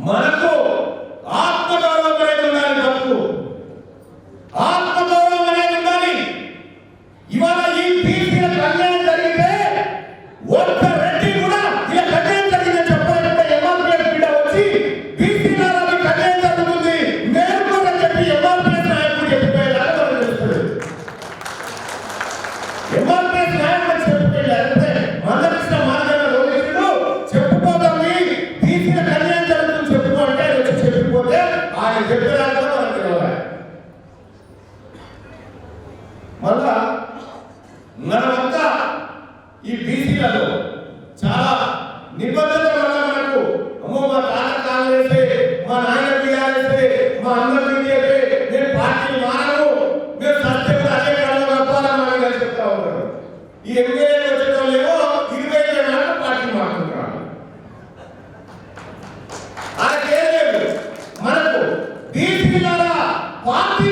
మనకు ఆత్మగౌరవం అనేది ఉండాలి. మనకు ఆత్మగౌరవం అనేది ఉండాలి. ఇవాళ ఈ బీసీల కళ్యాణం జరిగితే ఒక్క రెడ్డి కూడా ఇలా కళ్యాణం జరిగిందని చెప్పాలంటే ఎంఆర్పీఎస్ బిడ్డ వచ్చి బీసీలకి కళ్యాణం జరుగుతుంది మేలుకోని చెప్పి ఎంఆర్పీఎస్ నాయకుడు చెప్పిపోయేలాగా మనం చేస్తాడు. ఎంఆర్పీఎస్ నాయకుడు చెప్పిపోయారంటే మందకృష్ణ మార్గంలో రోజులు చెప్పుకోదాం బీసీల కళ్యాణం జరుగుతుంది చెప్పుకో అంటే వచ్చి చెప్పిపోతే ఆయన చెప్పేదాకా మనకు తెలియాలి. మళ్ళా మనమంతా ఈ బీసీలలో చాలా నిబంధనల వల్ల మనకు అమ్మో మా తాత కాంగ్రెస్, మా నాయన టీఆర్ఎస్, మా అన్న బీజేపీ, మేము పార్టీ మారము, మేము సత్యం అదే కళ్ళు తప్పాలని చెప్తా ఉంటారు. ఈ ఎమ్మెల్యే వచ్చిన వాళ్ళేమో 25 నాలుగు పార్టీ మారుకుంటున్నారు. అలాగే లేదు మనకు బీసీల పార్టీ